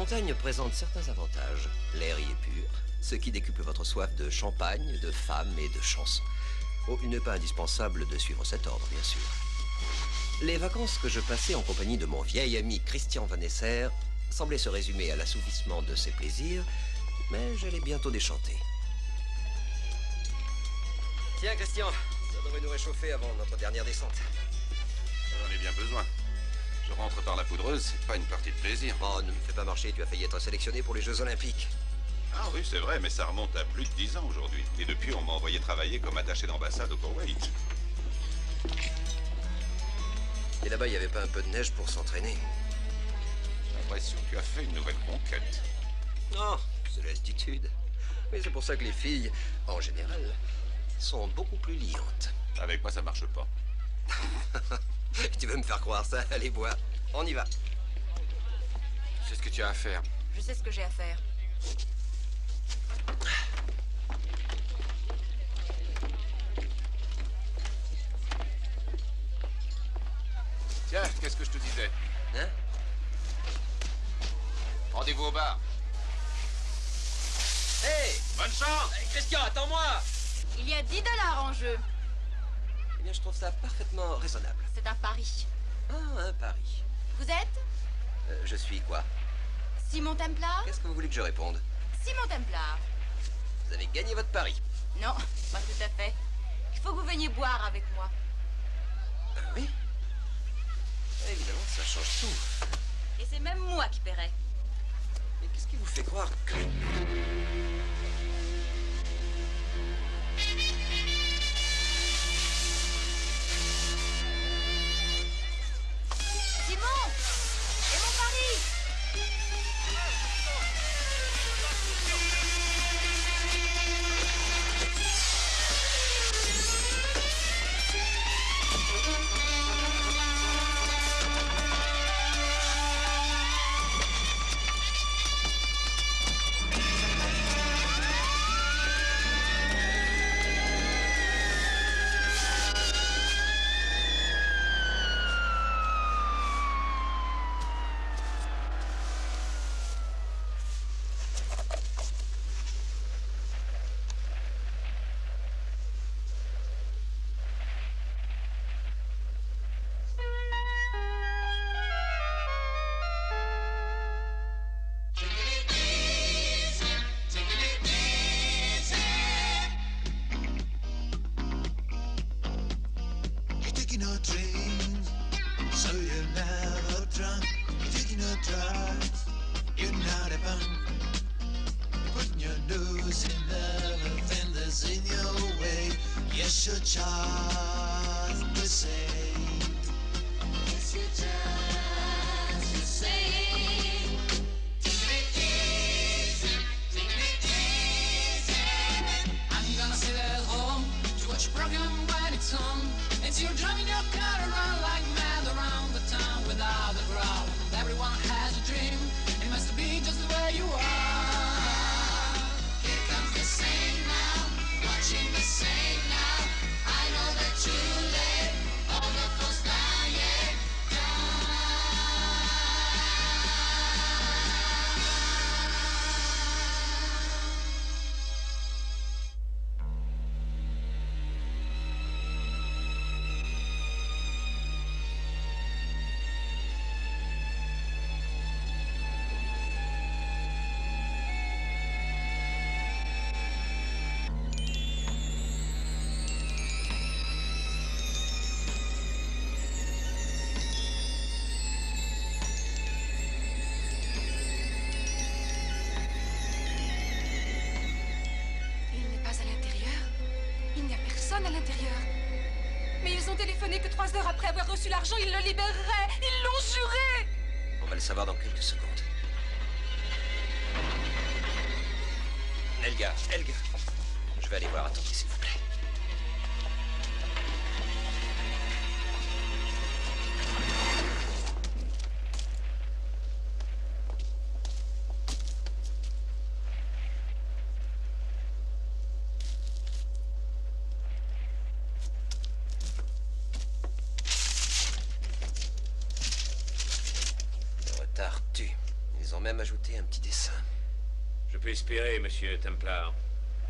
montagne présente certains avantages. L'air y est pur, ce qui décuple votre soif de champagne, de femmes et de chansons. Oh, il n'est pas indispensable de suivre cet ordre, bien sûr. Les vacances que je passais en compagnie de mon vieil ami Christian Van Esser semblaient se résumer à l'assouvissement de ses plaisirs, mais j'allais bientôt déchanter. Tiens, Christian, ça devrait nous réchauffer avant notre dernière descente. J'en ai bien besoin. Je rentre par la poudreuse, c'est pas une partie de plaisir. Oh, ne me fais pas marcher, tu as failli être sélectionné pour les Jeux Olympiques. Ah oui, c'est vrai, mais ça remonte à plus de 10 ans aujourd'hui. Et depuis, on m'a envoyé travailler comme attaché d'ambassade au Koweït. Et là-bas, il n'y avait pas un peu de neige pour s'entraîner? J'ai l'impression que tu as fait une nouvelle conquête. Non, c'est l'altitude. Mais c'est pour ça que les filles, en général, sont beaucoup plus liantes. Avec moi, ça marche pas. Tu veux me faire croire ça? Allez, bois. On y va. C'est ce que tu as à faire. Je sais ce que j'ai à faire. Tiens, qu'est-ce que je te disais? Hein? Rendez-vous au bar. Hey! Bonne chance! Hey, Christian, attends-moi! Il y a 10 $ en jeu. Eh bien, je trouve ça parfaitement raisonnable. C'est un pari. Ah, un pari. Vous êtes Je suis quoi? Simon Templar? Qu'est-ce que vous voulez que je réponde? Simon Templar. Vous avez gagné votre pari. Non, pas tout à fait. Il faut que vous veniez boire avec moi. Oui? Évidemment, ça change tout. Et c'est même moi qui paierai. Mais qu'est-ce qui vous fait croire que... Simon! Et mon pari! À l'intérieur. Mais ils ont téléphoné que 3 heures après avoir reçu l'argent, ils le libéreraient. Ils l'ont juré. On va le savoir dans quelques secondes. Helga, je vais aller voir. Attendez, s'il vous plaît. Ils ont même ajouté un petit dessin. Je peux espérer, monsieur Templar,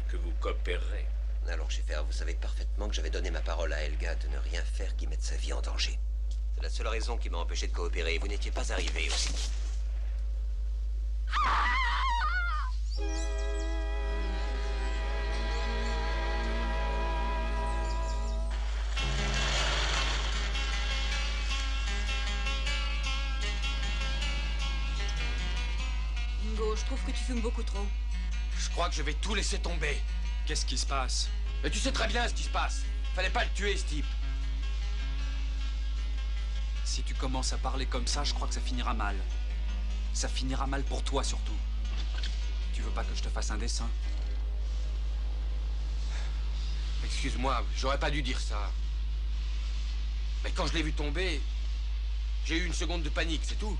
que vous coopérerez. Alors, Schaeffer, vous savez parfaitement que j'avais donné ma parole à Helga de ne rien faire qui mette sa vie en danger. C'est la seule raison qui m'a empêché de coopérer, et vous n'étiez pas arrivé aussi. Ingo, je trouve que tu fumes beaucoup trop. Je crois que je vais tout laisser tomber. Qu'est-ce qui se passe? Mais tu sais très bien ce qui se passe. Fallait pas le tuer, ce type. Si tu commences à parler comme ça, je crois que ça finira mal. Ça finira mal pour toi, surtout. Tu veux pas que je te fasse un dessin? Excuse-moi, j'aurais pas dû dire ça. Mais quand je l'ai vu tomber, j'ai eu une seconde de panique, c'est tout.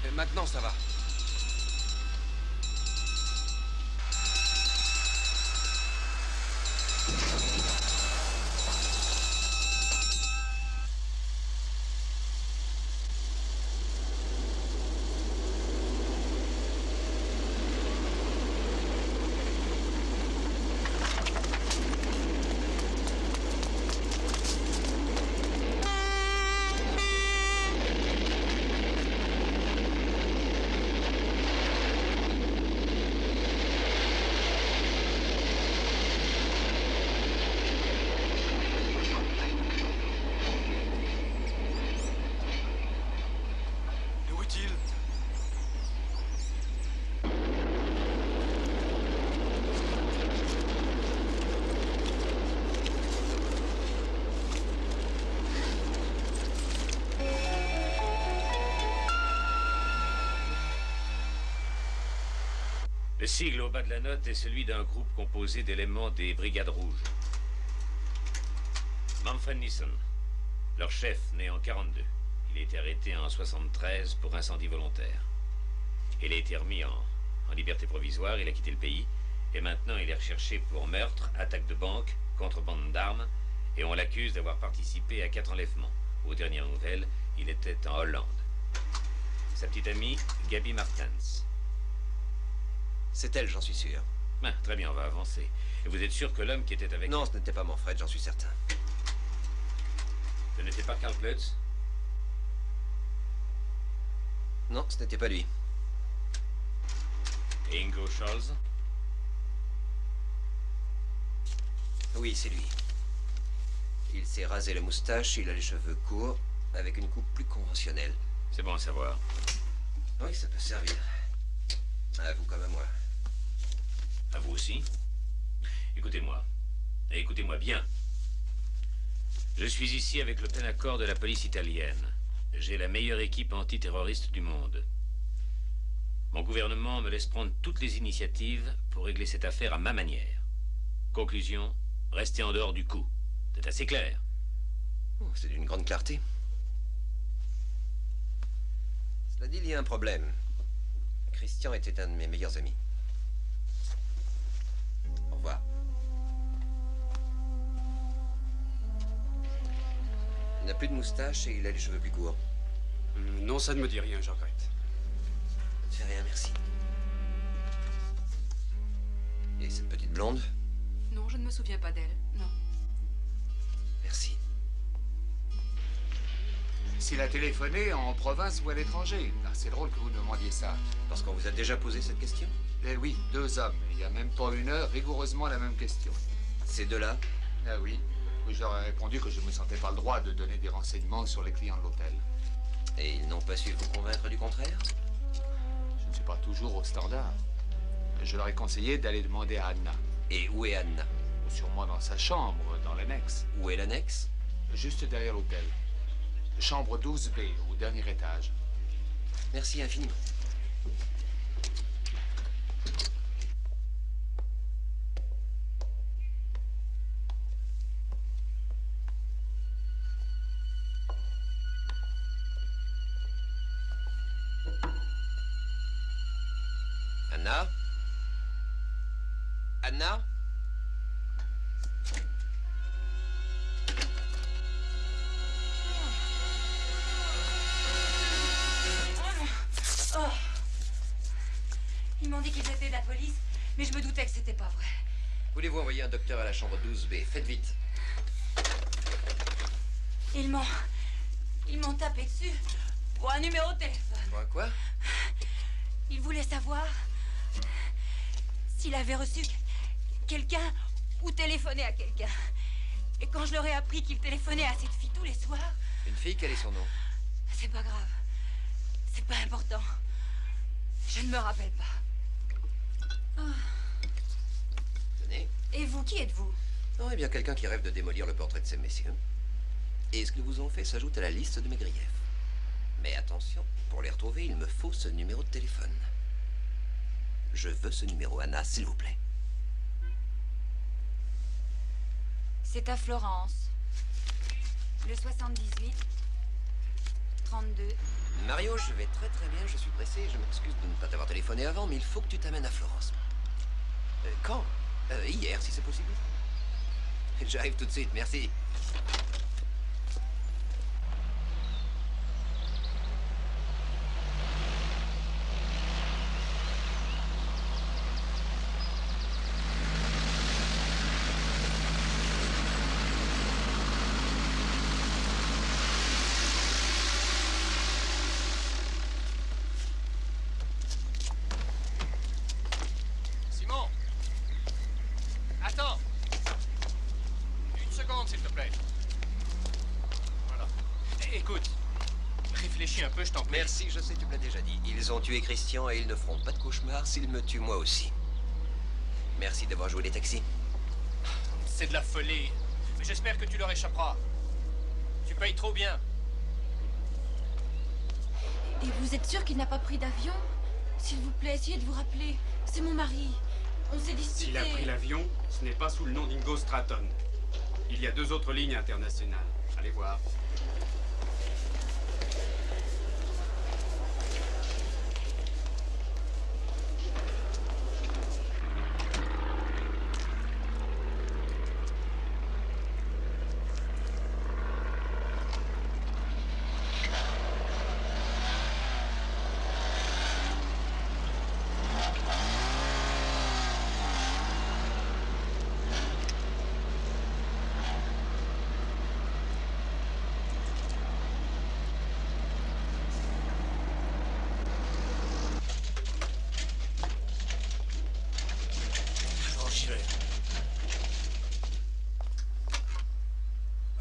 Et maintenant, ça va. Le sigle au bas de la note est celui d'un groupe composé d'éléments des Brigades Rouges. Manfred Nissen, leur chef, né en 42. Il a été arrêté en 73 pour incendie volontaire. Il a été remis en liberté provisoire, il a quitté le pays, et maintenant il est recherché pour meurtre, attaque de banque, contrebande d'armes, et on l'accuse d'avoir participé à 4 enlèvements. Aux dernières nouvelles, il était en Hollande. Sa petite amie, Gabi Martens. C'est elle, j'en suis sûr. Ah, très bien, on va avancer. Et vous êtes sûr que l'homme qui était avec... Non, ce n'était pas Manfred, j'en suis certain. Ce n'était pas Karl Klutz? Non, ce n'était pas lui. Et Ingo Scholz? Oui, c'est lui. Il s'est rasé la moustache, il a les cheveux courts, avec une coupe plus conventionnelle. C'est bon à savoir. Oui, ça peut servir. À vous comme à moi. À vous aussi. Écoutez-moi. Et écoutez-moi bien. Je suis ici avec le plein accord de la police italienne. J'ai la meilleure équipe antiterroriste du monde. Mon gouvernement me laisse prendre toutes les initiatives pour régler cette affaire à ma manière. Conclusion, restez en dehors du coup. C'est assez clair. Oh, c'est d'une grande clarté. Cela dit, il y a un problème. Christian était un de mes meilleurs amis. Au revoir. Il n'a plus de moustache et il a les cheveux plus courts. Non, ça ne me dit rien, je regrette. Ça ne fait rien, merci. Et cette petite blonde? Non, je ne me souviens pas d'elle, non. Merci. S'il a téléphoné en province ou à l'étranger. Ah, c'est drôle que vous demandiez ça. Parce qu'on vous a déjà posé cette question? Eh oui, 2 hommes. Il n'y a même pas 1 heure, rigoureusement la même question. Ces deux-là? Ah oui. Je leur ai répondu que je ne me sentais pas le droit de donner des renseignements sur les clients de l'hôtel. Et ils n'ont pas su vous convaincre du contraire? Je ne suis pas toujours au standard. Je leur ai conseillé d'aller demander à Anna. Et où est Anna? Sûrement dans sa chambre, dans l'annexe. Où est l'annexe? Juste derrière l'hôtel. Chambre 12B, au dernier étage. Merci infiniment. Anna? Anna? Ils m'ont dit qu'ils étaient de la police, mais je me doutais que c'était pas vrai. Voulez-vous envoyer un docteur à la chambre 12B? Faites vite. Ils m'ont tapé dessus pour un numéro de téléphone. Quoi? Ils voulaient savoir s'il avait reçu quelqu'un ou téléphoné à quelqu'un. Et quand je leur ai appris qu'il téléphonait à cette fille tous les soirs... Une fille, quel est son nom? C'est pas grave. C'est pas important. Je ne me rappelle pas. Oh. Tenez. Et vous, qui êtes-vous? Oh, eh bien, quelqu'un qui rêve de démolir le portrait de ces messieurs. Et ce qu'ils vous ont fait s'ajoute à la liste de mes griefs. Mais attention, pour les retrouver, il me faut ce numéro de téléphone. Je veux ce numéro, Anna, s'il vous plaît. C'est à Florence. Le 78 32. Mario, je vais très très bien, je suis pressé. Je m'excuse de ne pas t'avoir téléphoné avant, mais il faut que tu t'amènes à Florence. Quand? Hier, si c'est possible. J'arrive tout de suite, merci. Simon! Attends! Une seconde, s'il te plaît. Voilà. Écoute, réfléchis un peu, je t'en prie. Merci, je sais, tu me l'as déjà dit. Ils ont tué Christian et ils ne feront pas de cauchemar s'ils me tuent moi aussi. Merci d'avoir joué les taxis. C'est de la folie. Mais j'espère que tu leur échapperas. Tu payes trop bien. Et vous êtes sûr qu'il n'a pas pris d'avion? S'il vous plaît, essayez de vous rappeler. C'est mon mari. On s'est disputé. S'il a pris l'avion, ce n'est pas sous le nom d'Ingo Stratton. Il y a 2 autres lignes internationales. Allez voir.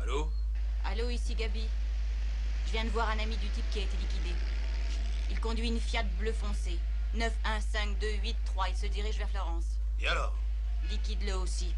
Allô? Allô, ici Gabi. Je viens de voir un ami du type qui a été liquidé. Il conduit une Fiat bleu foncé. 915283. Il se dirige vers Florence. Et alors? Liquide-le aussi.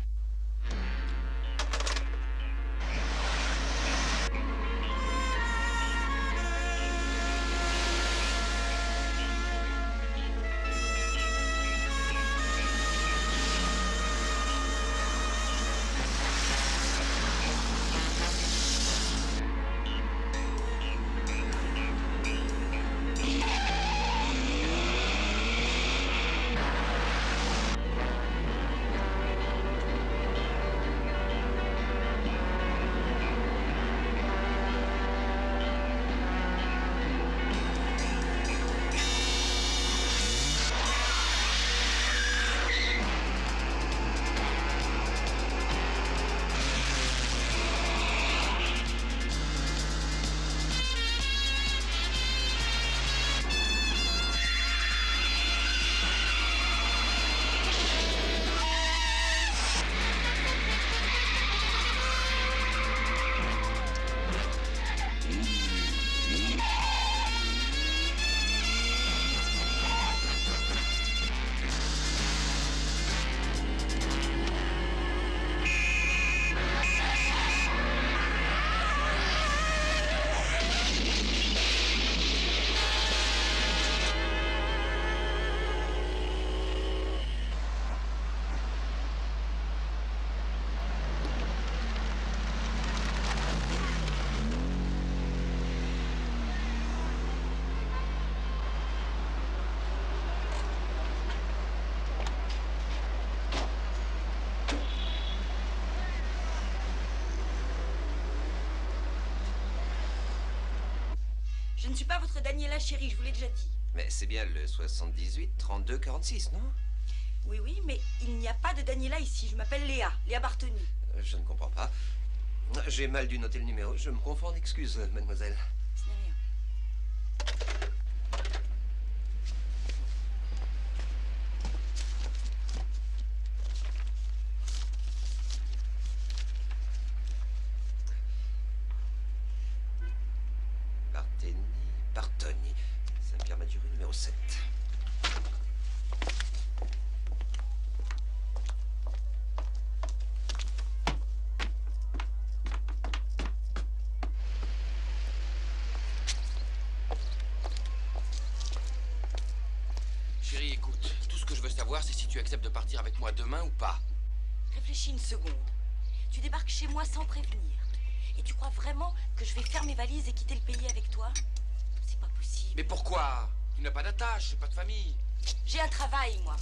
Je ne suis pas votre Daniela chérie, je vous l'ai déjà dit. Mais c'est bien le 78 32 46, non? Oui, oui, mais il n'y a pas de Daniela ici. Je m'appelle Léa, Léa Bartoni. Je ne comprends pas. J'ai mal dû noter le numéro. Je me confonds, excuse, mademoiselle. Ce n'est rien. Bartoni. Saint-Pierre-Madurie, numéro 7. Chérie, écoute, tout ce que je veux savoir, c'est si tu acceptes de partir avec moi demain ou pas. Réfléchis une seconde. Tu débarques chez moi sans prévenir. Et tu crois vraiment que je vais faire mes valises et quitter le pays avec toi? C'est pas possible. Mais pourquoi? Tu n'as pas d'attache, pas de famille. J'ai un travail, moi.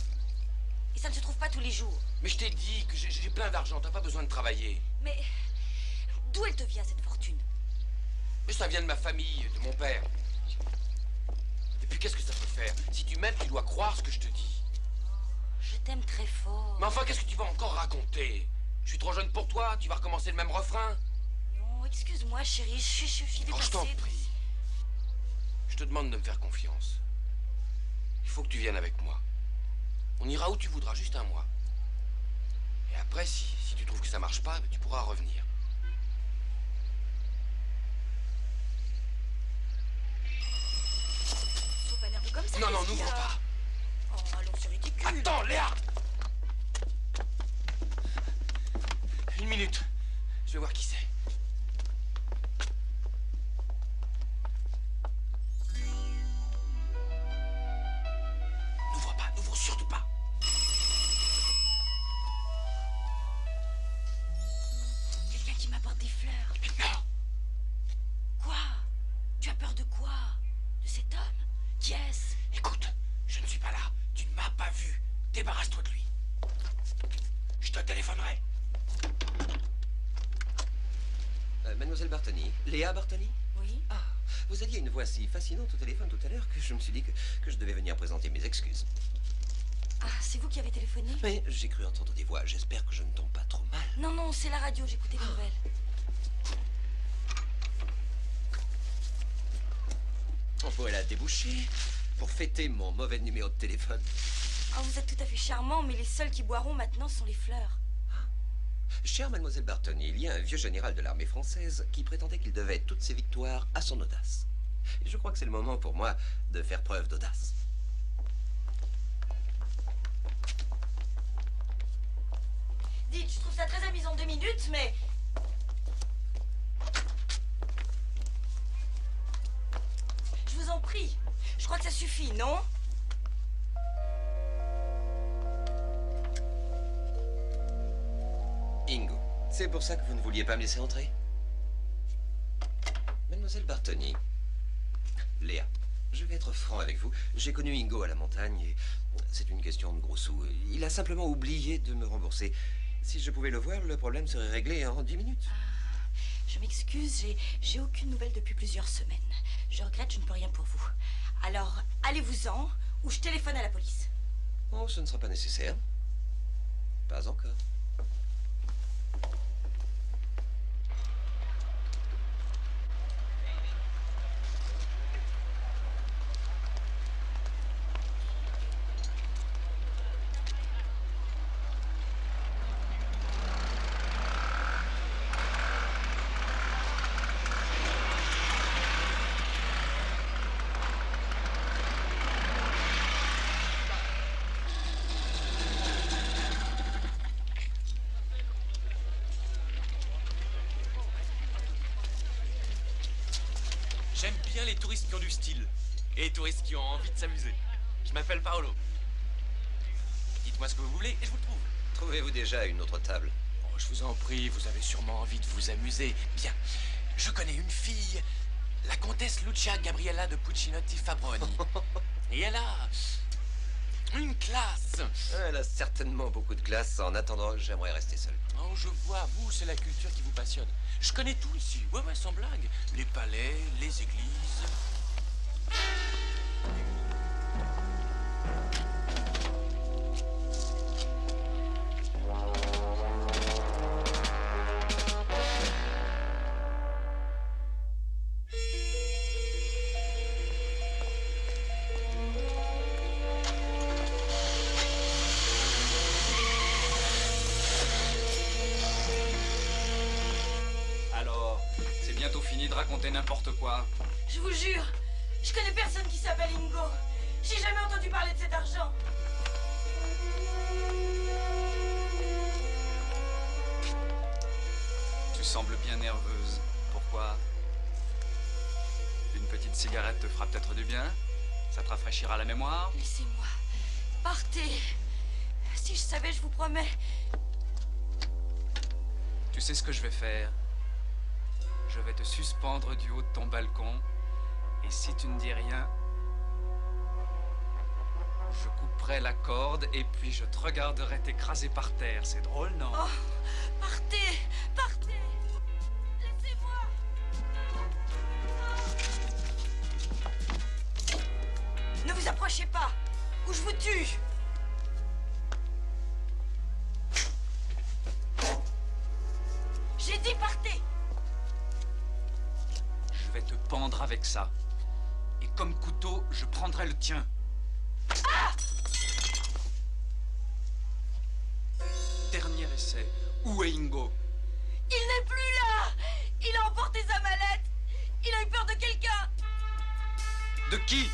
Et ça ne se trouve pas tous les jours. Mais je t'ai dit que j'ai plein d'argent, t'as pas besoin de travailler. Mais d'où elle te vient, cette fortune? Mais ça vient de ma famille, de mon père. Et puis qu'est-ce que ça peut faire? Si tu m'aimes, tu dois croire ce que je te dis. Je t'aime très fort. Mais enfin, qu'est-ce que tu vas encore raconter? Je suis trop jeune pour toi, tu vas recommencer le même refrain. Non, excuse-moi, chérie, je suis dépassée. Oh, je t'en prie. Je te demande de me faire confiance. Il faut que tu viennes avec moi. On ira où tu voudras, juste un mois. Et après, si tu trouves que ça marche pas, tu pourras revenir. Sois pas nerveux comme ça. Non, non, qu'est-ce qu'il y n'ouvre a? pas. Oh, allons, c'est ridicule. Attends, Léa! Une minute. Je vais voir qui c'est. N'ouvre pas, n'ouvre surtout pas. Quelqu'un qui m'apporte des fleurs. Non. Quoi? Tu as peur de quoi? De cet homme? Qui est-ce? Écoute, je ne suis pas là. Tu ne m'as pas vu. Débarrasse-toi de lui. Je te téléphonerai. Mademoiselle Bartoni. Léa Bartoni? Oui. Ah, vous aviez une voix si fascinante au téléphone tout à l'heure que je me suis dit que je devais venir présenter mes excuses. Ah, c'est vous qui avez téléphoné? Mais j'ai cru entendre des voix. J'espère que je ne tombe pas trop mal. Non, non, c'est la radio, j'écoutais les nouvelles. On pourrait la déboucher pour fêter mon mauvais numéro de téléphone. Ah, vous êtes tout à fait charmant, mais les seuls qui boiront maintenant sont les fleurs. Chère mademoiselle Bartoni, il y a un vieux général de l'armée française qui prétendait qu'il devait toutes ses victoires à son audace. Et je crois que c'est le moment pour moi de faire preuve d'audace. Dites, je trouve ça très amusant 2 minutes, mais... Je vous en prie. Je crois que ça suffit, non? Ingo, c'est pour ça que vous ne vouliez pas me laisser entrer? Mademoiselle Bartoni, Léa, je vais être franc avec vous. J'ai connu Ingo à la montagne et c'est une question de gros sous. Il a simplement oublié de me rembourser. Si je pouvais le voir, le problème serait réglé en 10 minutes. Ah, je m'excuse, j'ai aucune nouvelle depuis plusieurs semaines. Je regrette, je ne peux rien pour vous. Alors, allez-vous-en ou je téléphone à la police. Oh, ce ne sera pas nécessaire. Pas encore. J'aime bien les touristes qui ont du style. Et les touristes qui ont envie de s'amuser. Je m'appelle Paolo. Dites-moi ce que vous voulez et je vous le trouve. Trouvez-vous déjà une autre table? Oh, je vous en prie, vous avez sûrement envie de vous amuser. Bien, je connais une fille, la comtesse Lucia Gabriella de Puccinotti Fabroni. Et elle a une classe. Elle a certainement beaucoup de classe. En attendant, j'aimerais rester seul. Oh, je vois, vous, c'est la culture qui vous passionne. Je connais tout ici, ouais, sans blague. Les palais, les églises. raconter n'importe quoi. Je vous jure, je connais personne qui s'appelle Ingo. J'ai jamais entendu parler de cet argent. Tu sembles bien nerveuse. Pourquoi? Une petite cigarette te fera peut-être du bien? Ça te rafraîchira la mémoire? Laissez-moi. Partez. Si je savais, je vous promets. Tu sais ce que je vais faire? Je vais te suspendre du haut de ton balcon. Et si tu ne dis rien, je couperai la corde et puis je te regarderai t'écraser par terre. C'est drôle, non? Oh, partez, partez. Laissez-moi. Ne vous approchez pas, ou je vous tue. J'ai dit partez. Je vais te pendre avec ça. Et comme couteau, je prendrai le tien. Ah! Dernier essai. Où est Ingo? Il n'est plus là. Il a emporté sa mallette. Il a eu peur de quelqu'un. De qui?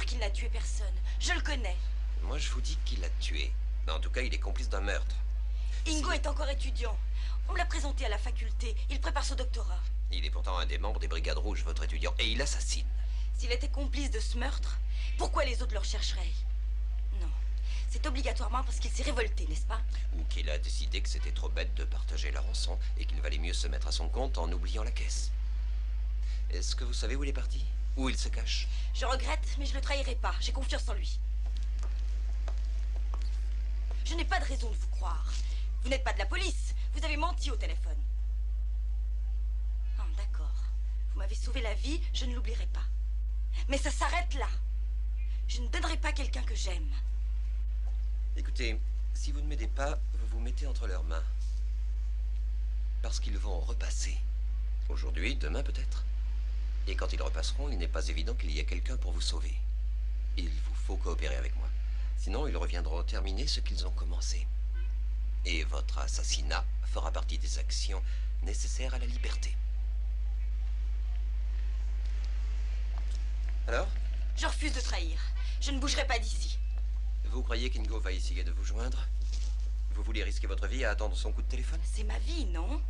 Qu'il n'a tué personne. Je le connais. Moi, je vous dis qu'il l'a tué. En tout cas, il est complice d'un meurtre. Ingo est encore étudiant. On l'a présenté à la faculté. Il prépare son doctorat. Il est pourtant un des membres des Brigades Rouges, votre étudiant, et il assassine. S'il était complice de ce meurtre, pourquoi les autres le rechercheraient? Non. C'est obligatoirement parce qu'il s'est révolté, n'est-ce pas? Ou qu'il a décidé que c'était trop bête de partager la rançon et qu'il valait mieux se mettre à son compte en oubliant la caisse. Est-ce que vous savez où il est parti? Où il se cache? Je regrette, mais je ne le trahirai pas. J'ai confiance en lui. Je n'ai pas de raison de vous croire. Vous n'êtes pas de la police. Vous avez menti au téléphone. Ah, d'accord. Vous m'avez sauvé la vie, je ne l'oublierai pas. Mais ça s'arrête là. Je ne donnerai pas quelqu'un que j'aime. Écoutez, si vous ne m'aidez pas, vous vous mettez entre leurs mains. Parce qu'ils vont repasser. Aujourd'hui, demain peut-être. Et quand ils repasseront, il n'est pas évident qu'il y ait quelqu'un pour vous sauver. Il vous faut coopérer avec moi. Sinon, ils reviendront terminer ce qu'ils ont commencé. Et votre assassinat fera partie des actions nécessaires à la liberté. Alors? Je refuse de trahir. Je ne bougerai pas d'ici. Vous croyez qu'Ingo va essayer de vous joindre? Vous voulez risquer votre vie à attendre son coup de téléphone? C'est ma vie, non?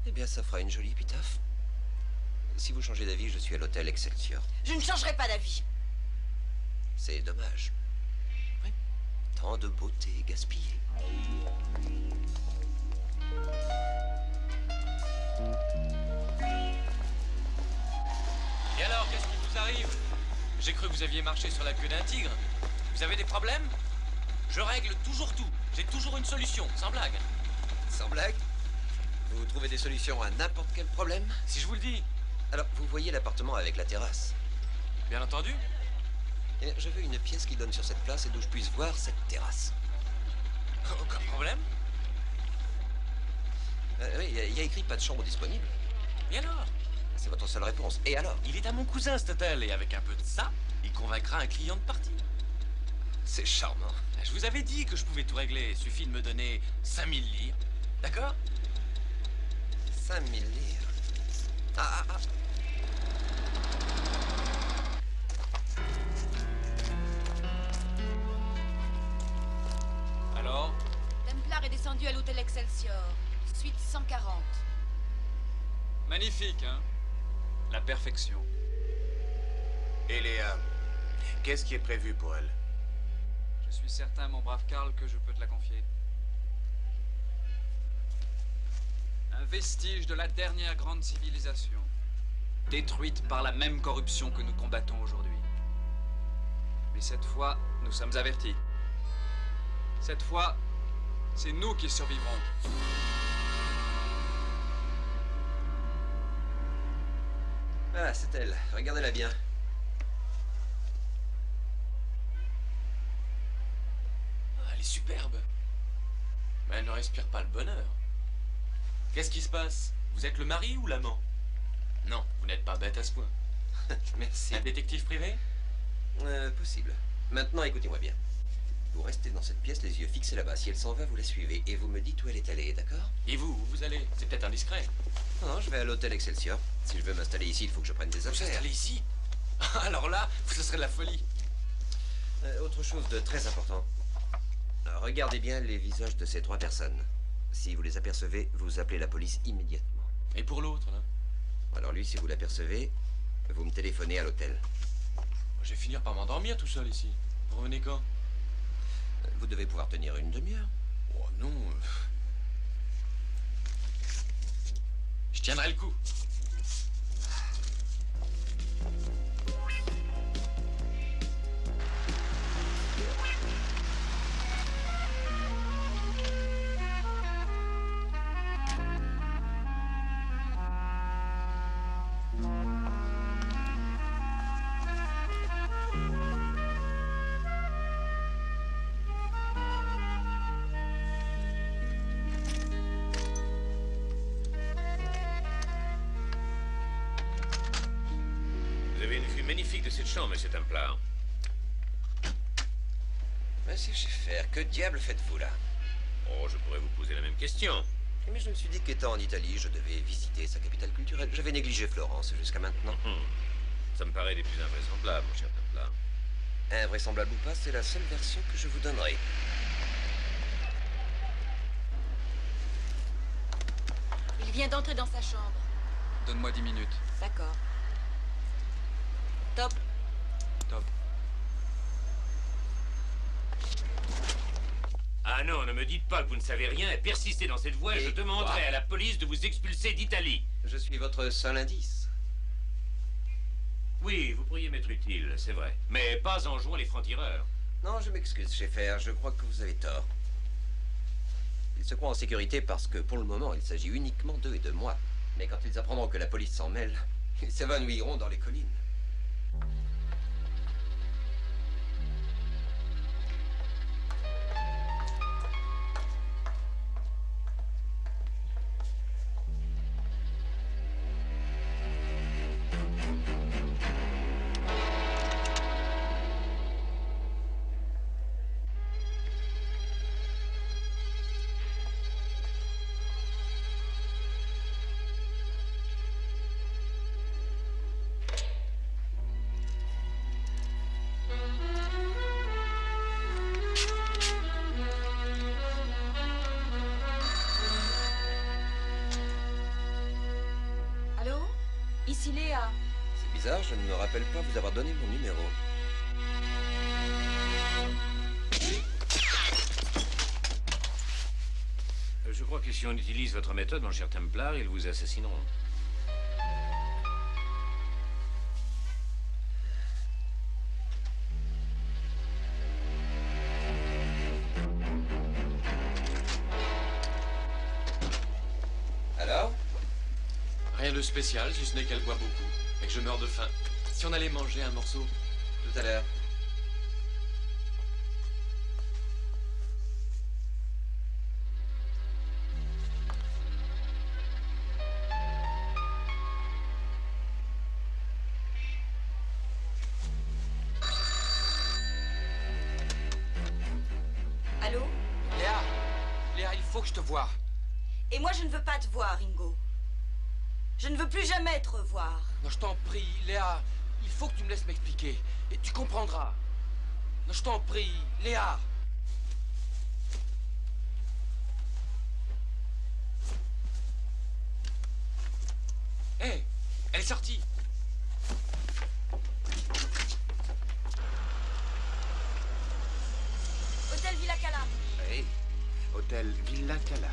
Eh bien, ça fera une jolie épitaphe. Si vous changez d'avis, je suis à l'hôtel Excelsior. Je ne changerai pas d'avis. C'est dommage. Oui. Tant de beauté gaspillée. Et alors, qu'est-ce qui vous arrive? J'ai cru que vous aviez marché sur la queue d'un tigre. Vous avez des problèmes? Je règle toujours tout. J'ai toujours une solution, sans blague. Sans blague? Vous trouvez des solutions à n'importe quel problème? Si je vous le dis. Alors, vous voyez l'appartement avec la terrasse? Bien entendu. Eh bien, je veux une pièce qui donne sur cette place et d'où je puisse voir cette terrasse. Aucun problème. Oui, il y a écrit pas de chambre disponible. Et alors? C'est votre seule réponse. Et alors? Il est à mon cousin, cet hôtel, et avec un peu de ça, il convaincra un client de partir. C'est charmant. Je vous avais dit que je pouvais tout régler. Il suffit de me donner 5000 livres. D'accord? 5000 livres. Ah. Alors? Templar est descendu à l'hôtel Excelsior, suite 140. Magnifique, hein? La perfection. Et Léa, qu'est-ce qui est prévu pour elle? Je suis certain, mon brave Karl, que je peux te la confier. Un vestige de la dernière grande civilisation, détruite par la même corruption que nous combattons aujourd'hui. Mais cette fois, nous sommes avertis. Cette fois, C'est nous qui survivrons. Ah, c'est elle. Regardez-la bien. Ah, elle est superbe. Mais elle ne respire pas le bonheur. Qu'est-ce qui se passe? Vous êtes le mari ou l'amant? Non, vous n'êtes pas bête à ce point. Merci. Un détective privé? Possible. Maintenant, écoutez-moi bien. Vous restez dans cette pièce, les yeux fixés là-bas. Si elle s'en va, vous la suivez. Et vous me dites où elle est allée, d'accord? Et vous, où vous allez? C'est peut-être indiscret. Non, je vais à l'hôtel Excelsior. Si je veux m'installer ici, il faut que je prenne des Vous affaires. installez ici? Alors là, ce serait de la folie. Autre chose de très important. Regardez bien les visages de ces 3 personnes. Si vous les apercevez, vous appelez la police immédiatement. Et pour l'autre, là? Alors lui, si vous l'apercevez, vous me téléphonez à l'hôtel. Je vais finir par m'endormir tout seul ici. Vous revenez quand? Vous devez pouvoir tenir une demi-heure. Oh non. Je tiendrai le coup. Vous avez une vue magnifique de cette chambre, monsieur Templar. Monsieur Schaeffer, que diable faites-vous là? Oh, je pourrais vous poser la même question. Mais je me suis dit qu'étant en Italie, je devais visiter sa capitale culturelle. J'avais négligé Florence jusqu'à maintenant. Ça me paraît des plus invraisemblables, mon cher Templar. Invraisemblable ou pas, c'est la seule version que je vous donnerai. Il vient d'entrer dans sa chambre. Donne-moi 10 minutes. D'accord. Top. Top. Ah non, ne me dites pas que vous ne savez rien et persistez dans cette voie et je demanderai à la police de vous expulser d'Italie. Je suis votre seul indice. Oui, vous pourriez m'être utile, c'est vrai. Mais pas en jouant les francs-tireurs. Non, je m'excuse, Schaeffer, je crois que vous avez tort. Ils se croient en sécurité parce que, pour le moment, il s'agit uniquement d'eux et de moi. Mais quand ils apprendront que la police s'en mêle, ils s'évanouiront dans les collines. Ici Léa. C'est bizarre, je ne me rappelle pas vous avoir donné mon numéro. Je crois que si on utilise votre méthode, mon cher Templar, ils vous assassineront. Alors? Rien de spécial, si ce n'est qu'elle boit beaucoup et que je meurs de faim. Si on allait manger un morceau? Tout à l'heure. Allô? Léa! Léa, il faut que je te voie. Et moi, je ne veux pas te voir, Ringo. Je ne veux plus jamais te revoir. Non, je t'en prie, Léa. Il faut que tu me laisses m'expliquer. Et tu comprendras. Non, je t'en prie, Léa. Hé, elle est sortie. Hôtel Villa Cala. Oui, hôtel Villa Cala.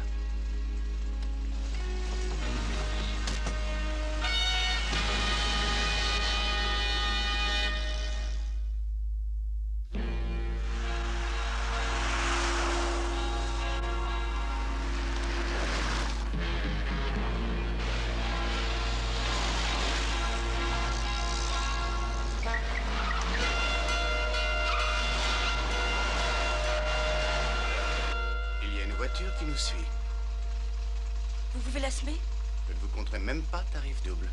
voiture qui nous suit. Vous pouvez la semer? Je ne vous compterai même pas tarif double.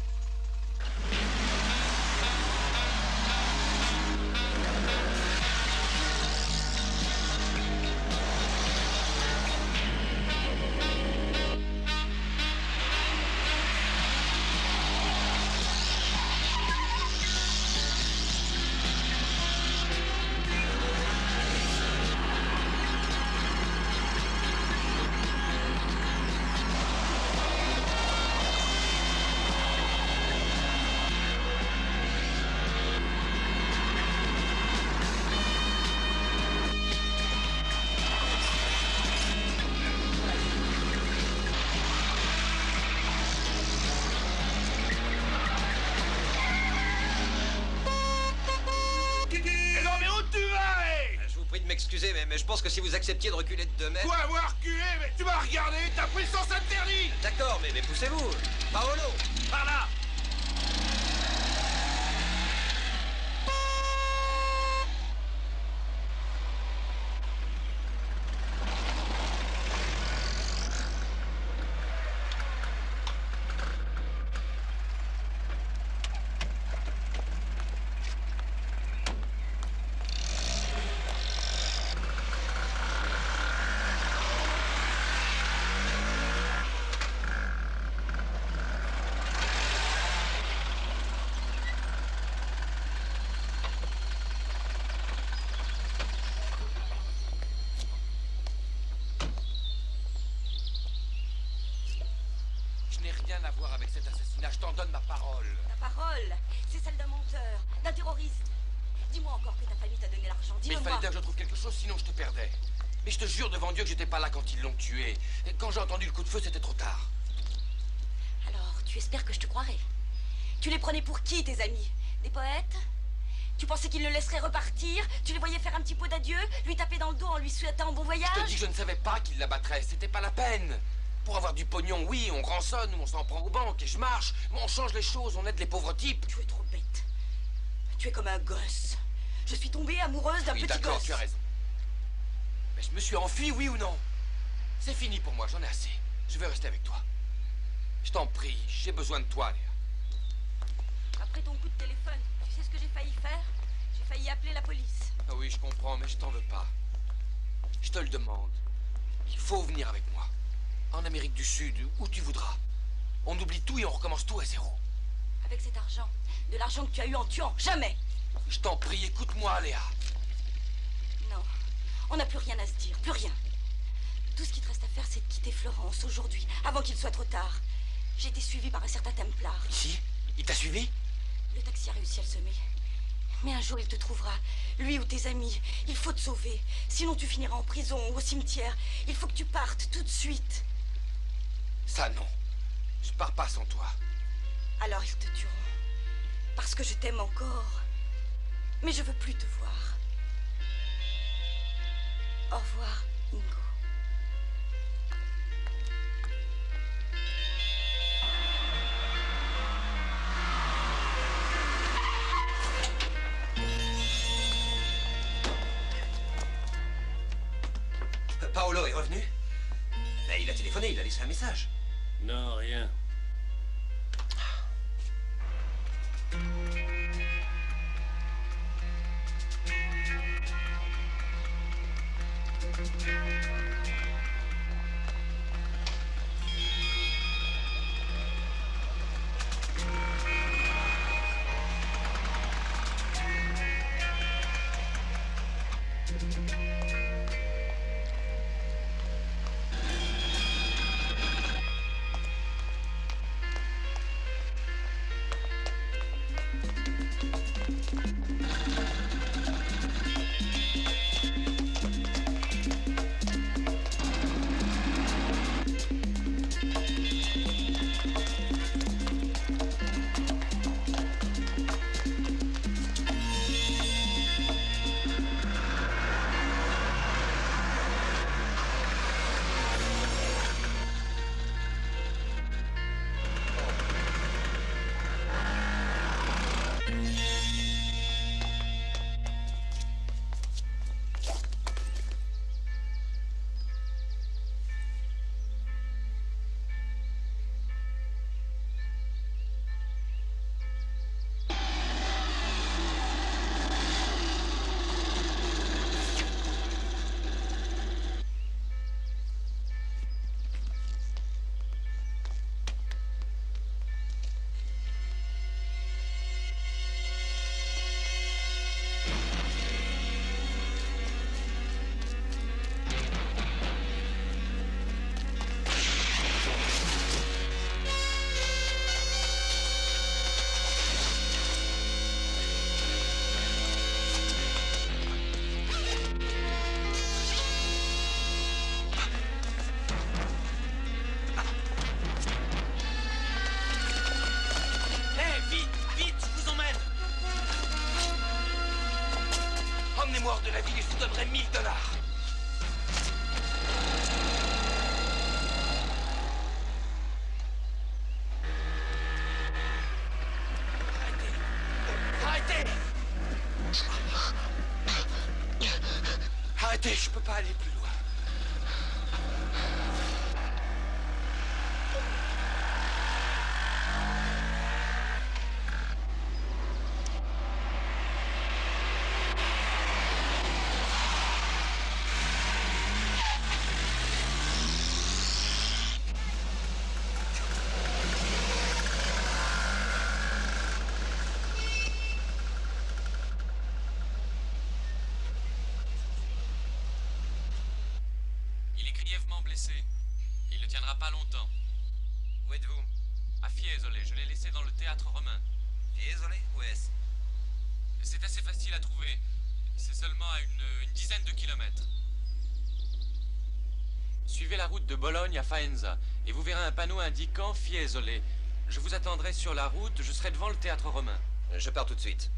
Excusez, mais je pense que si vous acceptiez de reculer de 2 mètres... Quoi, avoir reculé? Mais tu m'as regardé, t'as pris le sens interdit! D'accord, mais poussez-vous. Paolo, par là. Je n'ai rien à voir avec cet assassinat, je t'en donne ma parole. Ta parole, c'est celle d'un menteur, d'un terroriste. Dis-moi encore que ta famille t'a donné l'argent, Mais dis-le-moi. il fallait bien que je trouve quelque chose, sinon je te perdais. Mais je te jure devant Dieu que j'étais pas là quand ils l'ont tué. Et quand j'ai entendu le coup de feu, c'était trop tard. Alors, tu espères que je te croirais? Tu les prenais pour qui, tes amis? Des poètes? Tu pensais qu'ils le laisseraient repartir? Tu les voyais faire un petit pot d'adieu? Lui taper dans le dos en lui souhaitant bon voyage? Je te dis que je ne savais pas qu'ils l'abattraient, c'était pas la peine. Pour avoir du pognon, oui, on rançonne ou on s'en prend aux banques et je marche. Mais on change les choses, on aide les pauvres types. Tu es trop bête. Tu es comme un gosse. Je suis tombée amoureuse d'un Oui, petit d'accord, gosse. tu as raison. Mais je me suis enfui, oui ou non? C'est fini pour moi, j'en ai assez. Je vais rester avec toi. Je t'en prie, j'ai besoin de toi, Léa. Après ton coup de téléphone, tu sais ce que j'ai failli faire? J'ai failli appeler la police. Ah oui, je comprends, mais je t'en veux pas. Je te le demande. Il faut venir avec moi. En Amérique du Sud, où tu voudras. On oublie tout et on recommence tout à zéro. Avec cet argent, de l'argent que tu as eu en tuant, jamais. Je t'en prie, écoute-moi, Léa. Non, on n'a plus rien à se dire, plus rien. Tout ce qui te reste à faire, c'est de quitter Florence aujourd'hui, avant qu'il soit trop tard. J'ai été suivie par un certain Templar. Ici? Il t'a suivi? Le taxi a réussi à le semer. Mais un jour, il te trouvera. Lui ou tes amis. Il faut te sauver. Sinon, tu finiras en prison ou au cimetière. Il faut que tu partes tout de suite. Ça, non. Je pars pas sans toi. Alors, ils te tueront. Parce que je t'aime encore. Mais je veux plus te voir. Au revoir, Ingo. Paolo est revenu? Ben, il a téléphoné, il a laissé un message. Non, rien. Emmenez-moi hors de la ville et je vous donnerai 1000 $. Arrêtez! Arrêtez, je peux pas aller plus loin. Blessé. Il ne tiendra pas longtemps. Où êtes-vous? À Fiesole, je l'ai laissé dans le théâtre romain. Fiesole? Où est-ce? C'est assez facile à trouver. C'est seulement à une dizaine de kilomètres. Suivez la route de Bologne à Faenza et vous verrez un panneau indiquant Fiesole. Je vous attendrai sur la route, je serai devant le théâtre romain. Je pars tout de suite.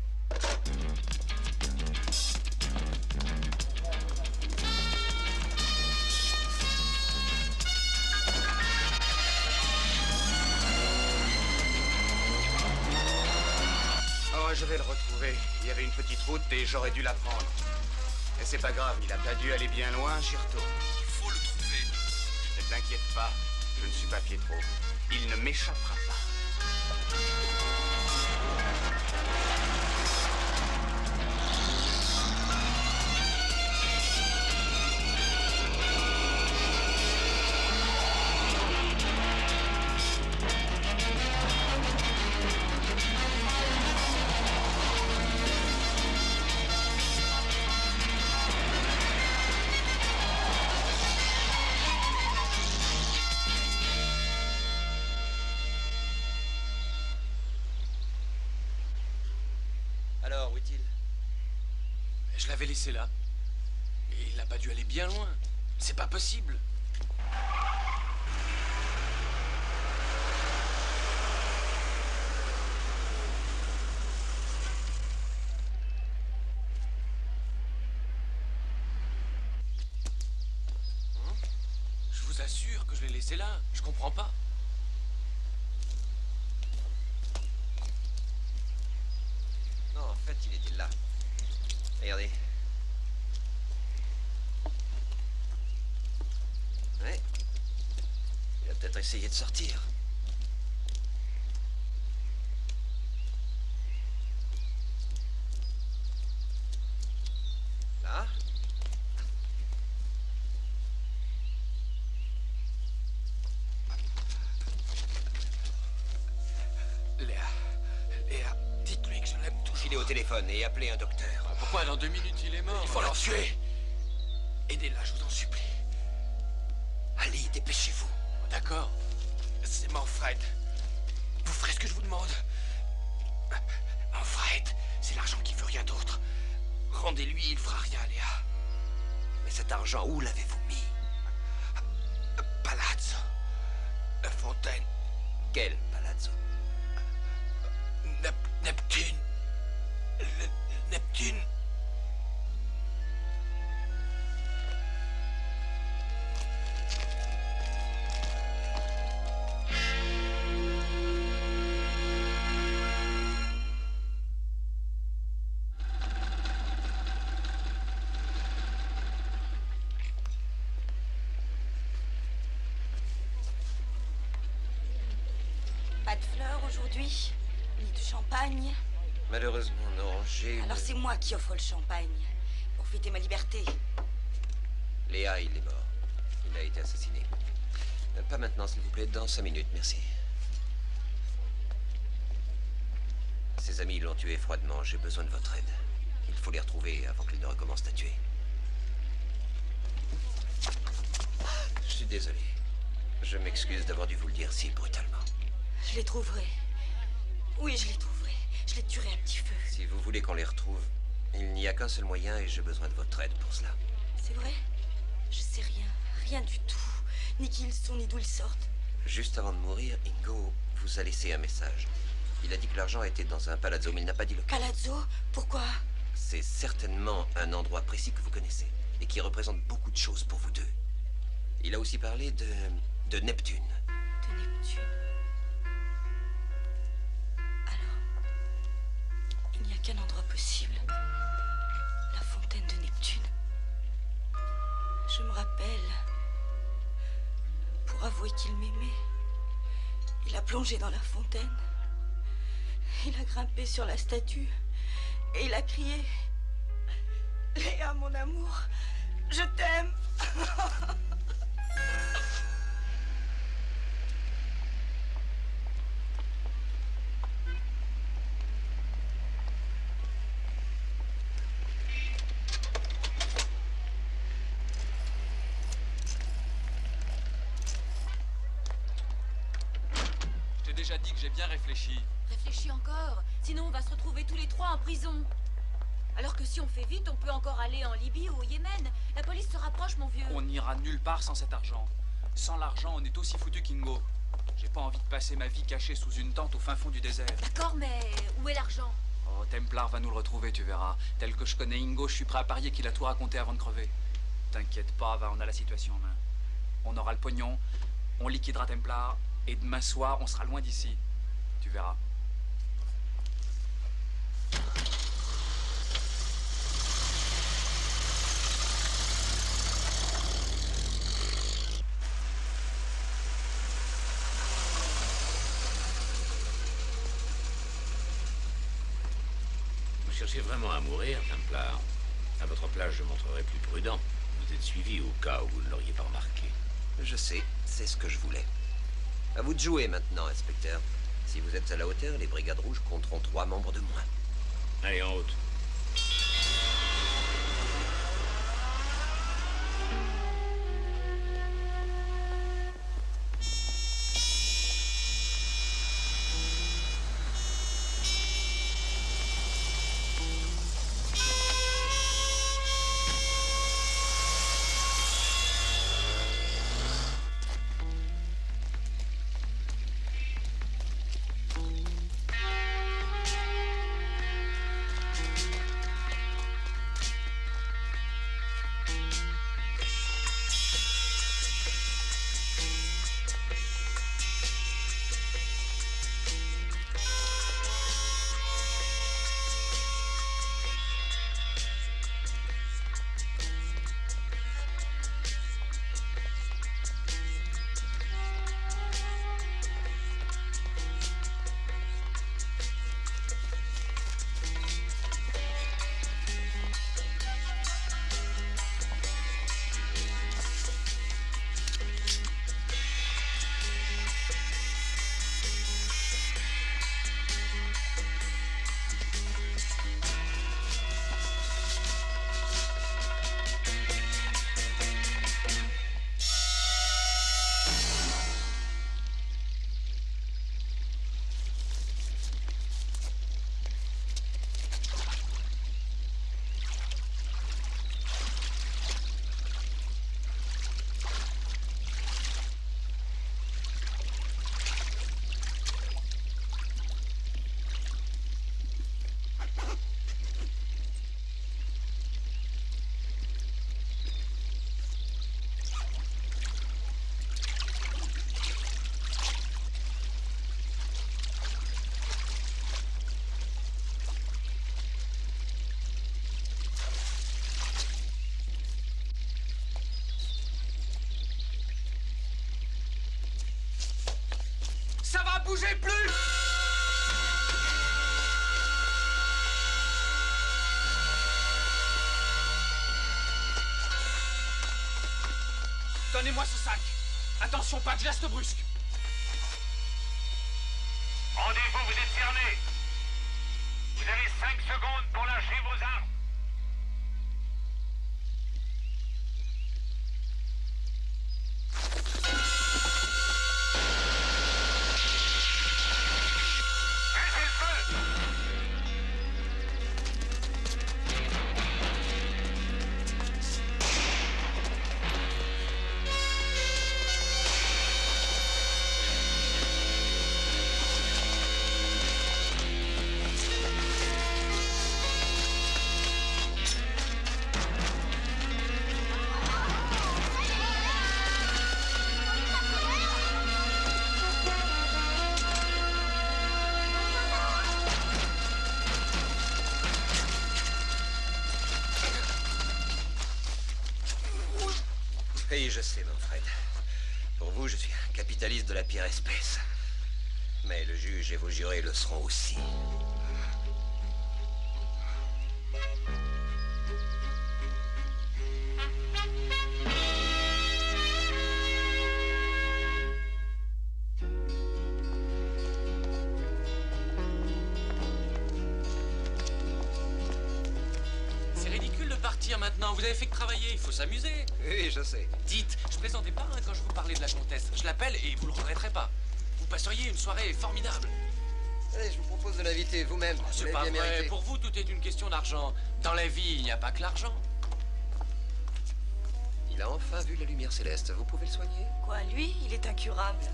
Je vais le retrouver. Il y avait une petite route et j'aurais dû la prendre. Mais c'est pas grave, il a pas dû aller bien loin, j'y retourne. Il faut le trouver. Ne t'inquiète pas, je ne suis pas Pietro. Il ne m'échappera pas. Alors, où est-il? Je l'avais laissé là. Et il n'a pas dû aller bien loin. C'est pas possible. Je vous assure que je l'ai laissé là. Je comprends pas. Non, en fait, il était là. Regardez. Ouais. Il a peut-être essayé de sortir. Là. Léa, dites-lui que je l'aime toujours. Il est au téléphone et appelez un docteur. Pourquoi dans 2 minutes il est mort? Il faut l'en tuer. Aidez-la, je vous en supplie. Allez, dépêchez-vous. D'accord. C'est Manfred. Vous ferez ce que je vous demande. Manfred, c'est l'argent qui veut rien d'autre. Rendez-lui, il fera rien, Léa. Mais cet argent, où l'avez-vous mis? Palazzo. La fontaine. Quel palazzo? Neptune. Neptune. Pas de fleurs aujourd'hui, ni de champagne. Malheureusement, non. J'ai... Alors c'est moi qui offre le champagne, pour fêter ma liberté. Léa, il est mort. Il a été assassiné. Pas maintenant, s'il vous plaît. Dans 5 minutes, merci. Ses amis l'ont tué froidement. J'ai besoin de votre aide. Il faut les retrouver avant qu'ils ne recommencent à tuer. Je suis désolé. Je m'excuse d'avoir dû vous le dire si brutalement. Je les trouverai. Oui, je les trouverai. Je les tuerai à petit feu. Si vous voulez qu'on les retrouve, il n'y a qu'un seul moyen et j'ai besoin de votre aide pour cela. C'est vrai? Je sais rien. Rien du tout. Ni qui ils sont, ni d'où ils sortent. Juste avant de mourir, Ingo vous a laissé un message. Il a dit que l'argent était dans un palazzo, mais il n'a pas dit lequel. Palazzo? Pourquoi? c'est certainement un endroit précis que vous connaissez et qui représente beaucoup de choses pour vous deux. Il a aussi parlé de Neptune. De Neptune. Alors, il n'y a qu'un endroit possible. La fontaine de Neptune. Je me rappelle, pour avouer qu'il m'aimait, il a plongé dans la fontaine. Il a grimpé sur la statue et il a crié « Léa, mon amour, je t'aime !» Je t'ai déjà dit que j'ai bien réfléchi. Réfléchis encore, sinon on va se retrouver tous les trois en prison. Alors que si on fait vite, on peut encore aller en Libye ou au Yémen. La police se rapproche, mon vieux. On n'ira nulle part sans cet argent. Sans l'argent, on est aussi foutu qu'Ingo. J'ai pas envie de passer ma vie cachée sous une tente au fin fond du désert. D'accord, mais où est l'argent? Oh, Templar va nous le retrouver, tu verras. Tel que je connais Ingo, je suis prêt à parier qu'il a tout raconté avant de crever. T'inquiète pas, va, on a la situation en main. On aura le pognon, on liquidera Templar, et demain soir, on sera loin d'ici. Tu verras. Vous cherchez vraiment à mourir, Templar. À votre place, je montrerai plus prudent. Vous êtes suivi au cas où vous ne l'auriez pas remarqué. Je sais, c'est ce que je voulais. À vous de jouer maintenant, inspecteur. Si vous êtes à la hauteur, les Brigades Rouges compteront 3 membres de moins. Allez, en route. Ça va bouger plus! Donnez-moi ce sac. Attention, pas de geste brusque. Rendez-vous, vous êtes cerné. Vous avez 5 secondes pour lâcher vos armes. Oui, je sais, Manfred. Pour vous, je suis un capitaliste de la pire espèce. Mais le juge et vos jurés le seront aussi. C'est ridicule de partir maintenant. Vous avez fait que travailler. Il faut s'amuser. Oui, je sais. Dites, je plaisantais pas hein, quand je vous parlais de la comtesse. Je l'appelle et vous le regretterez pas. Vous passeriez une soirée formidable. Allez, je vous propose de l'inviter vous-même. C'est pas vrai. Pour vous, tout est une question d'argent. Dans la vie, il n'y a pas que l'argent. Il a enfin vu la lumière céleste. Vous pouvez le soigner? Quoi, lui, il est incurable.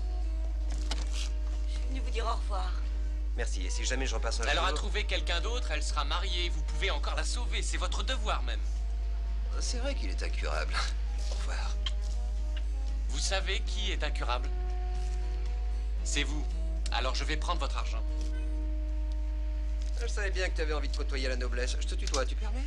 Je suis venue vous dire au revoir. Merci. Et si jamais j'en passe un jour... Elle aura trouvé quelqu'un d'autre, elle sera mariée. Vous pouvez encore la sauver. C'est votre devoir même. C'est vrai qu'il est incurable. Au revoir. Vous savez qui est incurable? C'est vous. Alors je vais prendre votre argent. Je savais bien que tu avais envie de côtoyer la noblesse. Je te tutoie, tu permets?